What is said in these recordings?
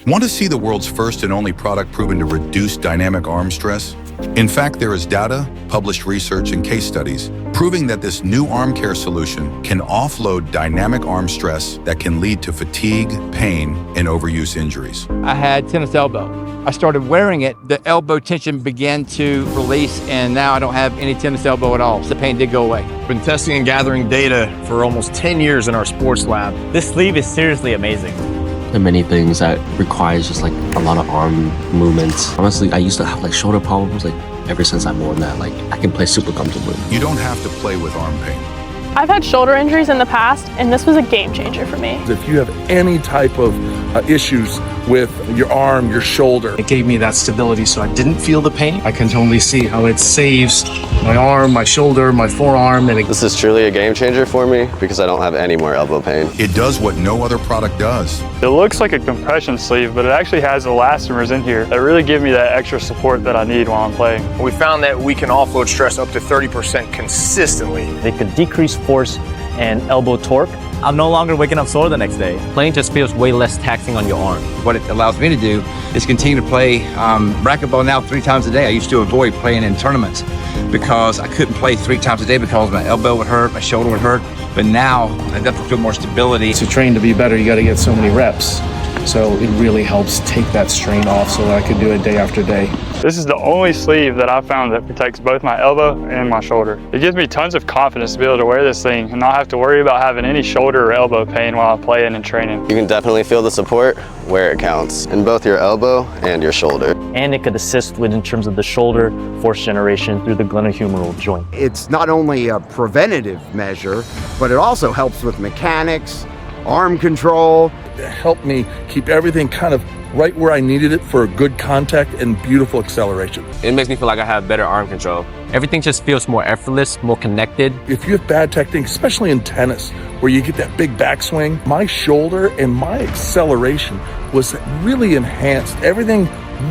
Want to see the world's first and only product proven to reduce dynamic arm stress? In fact, there is data, published research, and case studies proving that this new arm care solution can offload dynamic arm stress that can lead to fatigue, pain, and overuse injuries. I had tennis elbow. I started wearing it, the elbow tension began to release, and now I don't have any tennis elbow at all. The pain did go away. Been testing and gathering data for almost 10 years in our sports lab. This sleeve is seriously amazing. There are many things that requires just like a lot of arm movements. Honestly, I used to have like shoulder problems. Like ever since I've worn that, like I can play super comfortably. You don't have to play with arm pain. I've had shoulder injuries in the past, and this was a game changer for me. If you have any type of issues with your arm, your shoulder. It gave me that stability so I didn't feel the pain. I can totally see how it saves my arm, my shoulder, my forearm. And This is truly a game changer for me because I don't have any more elbow pain. It does what no other product does. It looks like a compression sleeve, but it actually has elastomers in here that really give me that extra support that I need while I'm playing. we found that we can offload stress up to 30% consistently. They could decrease force and elbow torque. I'm no longer waking up sore the next day. Playing just feels way less taxing on your arm. What it allows me to do is continue to play racquetball now 3 times a day. I used to avoid playing in tournaments because I couldn't play 3 times a day because my elbow would hurt, my shoulder would hurt. But now I definitely feel more stability. To train to be better, you got to get so many reps. So it really helps take that strain off so that I could do it day after day. This is the only sleeve that I found that protects both my elbow and my shoulder. It gives me tons of confidence to be able to wear this thing and not have to worry about having any shoulder or elbow pain while I'm playing and training. You can definitely feel the support where it counts, in both your elbow and your shoulder. And it could assist with in terms of the shoulder force generation through the glenohumeral joint. It's not only a preventative measure, but it also helps with mechanics, arm control. It helped me keep everything kind of right where I needed it for good contact and beautiful acceleration. It makes me feel like I have better arm control. Everything just feels more effortless, more connected. If you have bad technique, especially in tennis, where you get that big backswing, my shoulder and my acceleration was really enhanced. Everything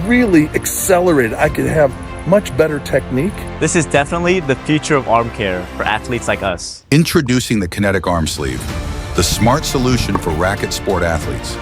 really accelerated. I could have much better technique. This is definitely the future of arm care for athletes like us. Introducing the Kinetic Arm Sleeve, the smart solution for racket sport athletes.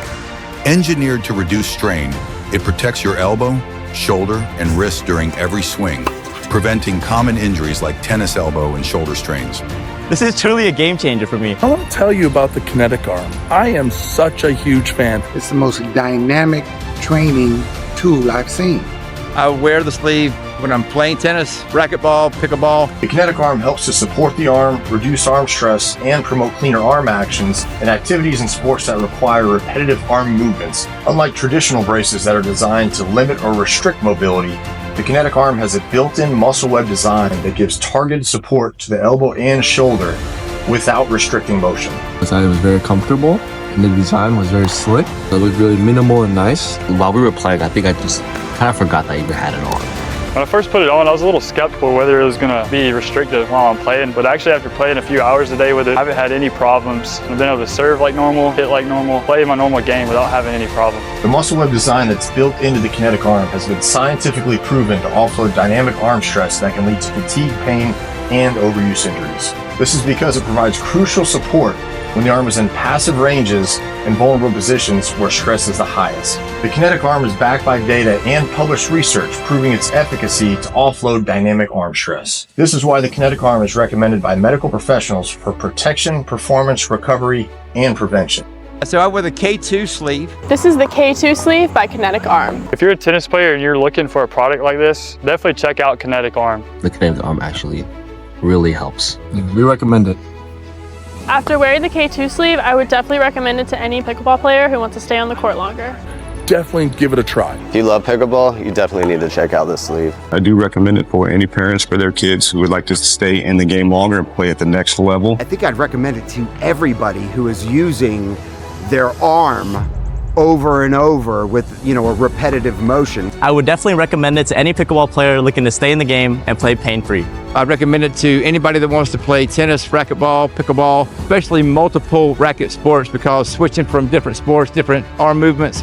Engineered to reduce strain, it protects your elbow, shoulder, and wrist during every swing, preventing common injuries like tennis elbow and shoulder strains. This is truly a game changer for me. I want to tell you about the Kinetic Arm. I am such a huge fan. It's the most dynamic training tool I've seen. I wear the sleeve when I'm playing tennis, racquetball, pickleball. The Kinetic Arm helps to support the arm, reduce arm stress, and promote cleaner arm actions in activities and sports that require repetitive arm movements. Unlike traditional braces that are designed to limit or restrict mobility, the Kinetic Arm has a built-in muscle web design that gives targeted support to the elbow and shoulder without restricting motion. I thought it was very comfortable and the design was very slick. It looked really minimal and nice. While we were playing, I think I just kind of forgot that I even had it on. When I first put it on, I was a little skeptical whether it was going to be restrictive while I'm playing, but actually after playing a few hours a day with it, I haven't had any problems. I've been able to serve like normal, hit like normal, play my normal game without having any problem. The muscle web design that's built into the Kinetic Arm has been scientifically proven to offload dynamic arm stress that can lead to fatigue, pain, and overuse injuries. This is because it provides crucial support when the arm is in passive ranges and vulnerable positions where stress is the highest. The Kinetic Arm is backed by data and published research proving its efficacy to offload dynamic arm stress. This is why the Kinetic Arm is recommended by medical professionals for protection, performance, recovery, and prevention. So I wear the K2 sleeve. This is the K2 sleeve by Kinetic Arm. If you're a tennis player and you're looking for a product like this, definitely check out Kinetic Arm. The Kinetic Arm actually really helps. We recommend it. After wearing the K2 sleeve, I would definitely recommend it to any pickleball player who wants to stay on the court longer. Definitely give it a try. If you love pickleball, you definitely need to check out this sleeve. I do recommend it for any parents for their kids who would like to stay in the game longer and play at the next level. I think I'd recommend it to everybody who is using their arm over and over with, a repetitive motion. I would definitely recommend it to any pickleball player looking to stay in the game and play pain-free. I'd recommend it to anybody that wants to play tennis, racquetball, pickleball, especially multiple racket sports, because switching from different sports, different arm movements,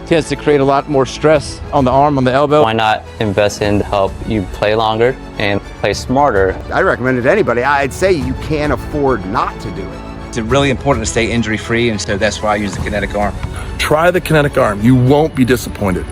tends to create a lot more stress on the arm, on the elbow. Why not invest in to help you play longer and play smarter? I recommend it to anybody. I'd say you can't afford not to do it. It's really important to stay injury-free, and so that's why I use the Kinetic Arm. Try the Kinetic Arm. You won't be disappointed.